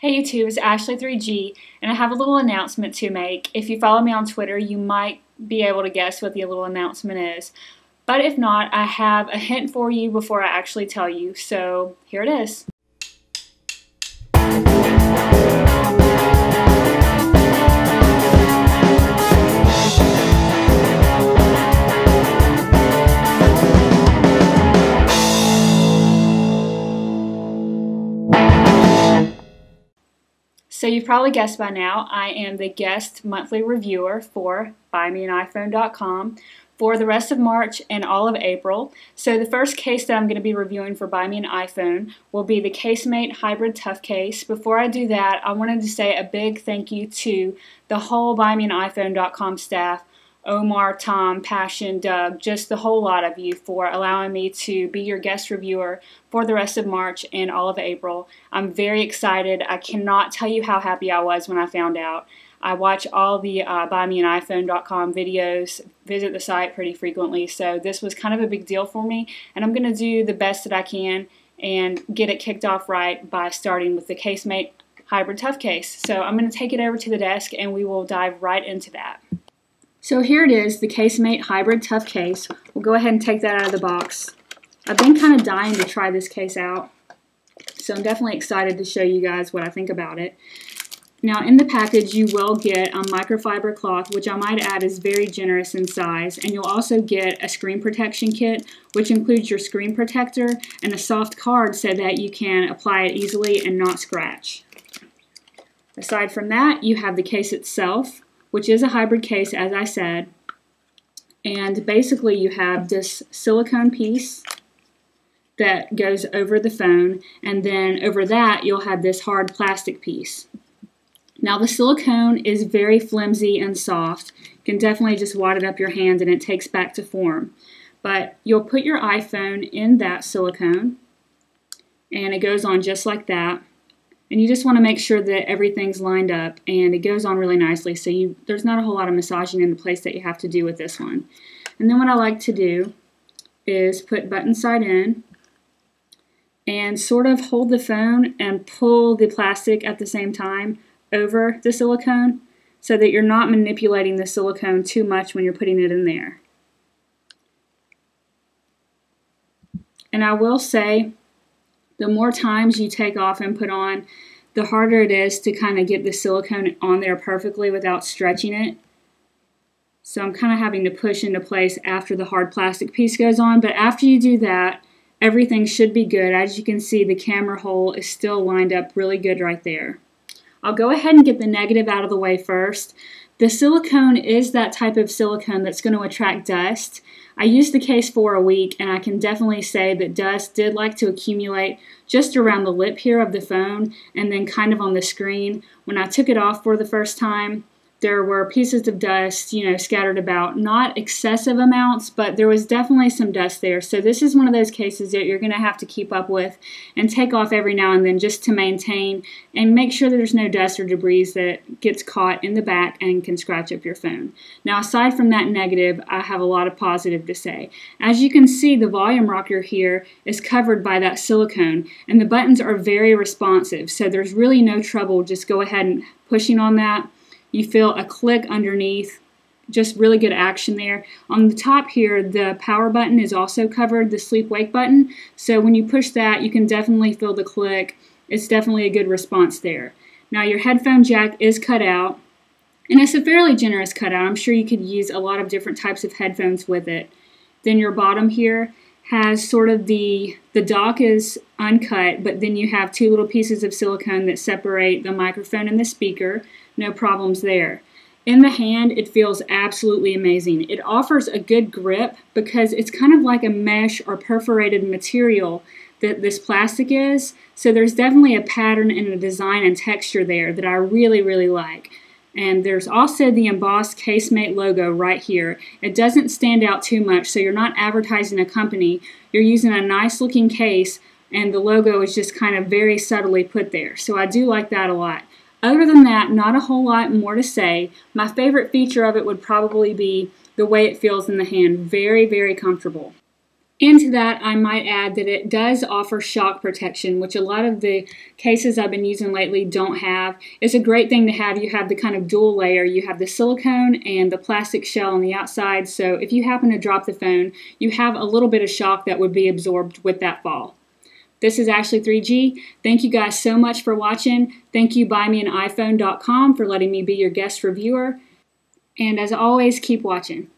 Hey YouTube, it's Ashley3G, and I have a little announcement to make. If you follow me on Twitter, you might be able to guess what the little announcement is. But if not, I have a hint for you before I actually tell you, so here it is. So you've probably guessed by now, I am the guest monthly reviewer for buymeaniphone.com for the rest of March and all of April. So the first case that I'm going to be reviewing for Buy Me an iPhone will be the Casemate Hybrid Tough Case. Before I do that, I wanted to say a big thank you to the whole buymeaniphone.com staff, Omar, Tom, Passion, Doug, just the whole lot of you for allowing me to be your guest reviewer for the rest of March and all of April. I'm very excited. I cannot tell you how happy I was when I found out. I watch all the buymeaniphone.com videos, visit the site pretty frequently, so this was kind of a big deal for me, and I'm going to do the best that I can and get it kicked off right by starting with the Casemate Hybrid Tough Case. So I'm going to take it over to the desk and we will dive right into that. So here it is, the Casemate Hybrid Tough Case. We'll go ahead and take that out of the box. I've been kind of dying to try this case out, so I'm definitely excited to show you guys what I think about it. Now in the package you will get a microfiber cloth, which I might add is very generous in size, and you'll also get a screen protection kit, which includes your screen protector and a soft card so that you can apply it easily and not scratch. Aside from that, you have the case itself, which is a hybrid case, as I said, and basically you have this silicone piece that goes over the phone, and then over that you'll have this hard plastic piece. Now the silicone is very flimsy and soft. You can definitely just wad it up your hand and it takes back to form. But you'll put your iPhone in that silicone and it goes on just like that. And you just want to make sure that everything's lined up and it goes on really nicely, so there's not a whole lot of massaging in the place that you have to do with this one. And then what I like to do is put button side in and sort of hold the phone and pull the plastic at the same time over the silicone so that you're not manipulating the silicone too much when you're putting it in there. And I will say, the more times you take off and put on, the harder it is to kind of get the silicone on there perfectly without stretching it. So I'm kind of having to push into place after the hard plastic piece goes on, but after you do that, everything should be good. As you can see, the camera hole is still lined up really good right there. I'll go ahead and get the negative out of the way first. The silicone is that type of silicone that's going to attract dust. I used the case for a week and I can definitely say that dust did like to accumulate just around the lip here of the phone and then kind of on the screen. When I took it off for the first time, there were pieces of dust, scattered about. Not excessive amounts, but there was definitely some dust there. So this is one of those cases that you're going to have to keep up with and take off every now and then just to maintain and make sure that there's no dust or debris that gets caught in the back and can scratch up your phone. Now aside from that negative, I have a lot of positive to say. As you can see, the volume rocker here is covered by that silicone and the buttons are very responsive, so there's really no trouble just go ahead and pushing on that. You feel a click underneath, just really good action there. On the top here, the power button is also covered, the sleep-wake button. So when you push that, you can definitely feel the click. It's definitely a good response there. Now your headphone jack is cut out, and it's a fairly generous cutout. I'm sure you could use a lot of different types of headphones with it. Then your bottom here has sort of the dock is uncut, but then you have two little pieces of silicone that separate the microphone and the speaker. No problems there. In the hand, it feels absolutely amazing. It offers a good grip because it's kind of like a mesh or perforated material that this plastic is. So there's definitely a pattern and a design and texture there that I really, really like. And there's also the embossed Casemate logo right here. It doesn't stand out too much, so you're not advertising a company. You're using a nice looking case and the logo is just kind of very subtly put there. So I do like that a lot. Other than that, not a whole lot more to say. My favorite feature of it would probably be the way it feels in the hand. Very, very comfortable. And to that, I might add that it does offer shock protection, which a lot of the cases I've been using lately don't have. It's a great thing to have. You have the kind of dual layer. You have the silicone and the plastic shell on the outside, so if you happen to drop the phone, you have a little bit of shock that would be absorbed with that fall. This is Ashley 3G. Thank you guys so much for watching. Thank you buymeaniphone.com for letting me be your guest reviewer. And as always, keep watching.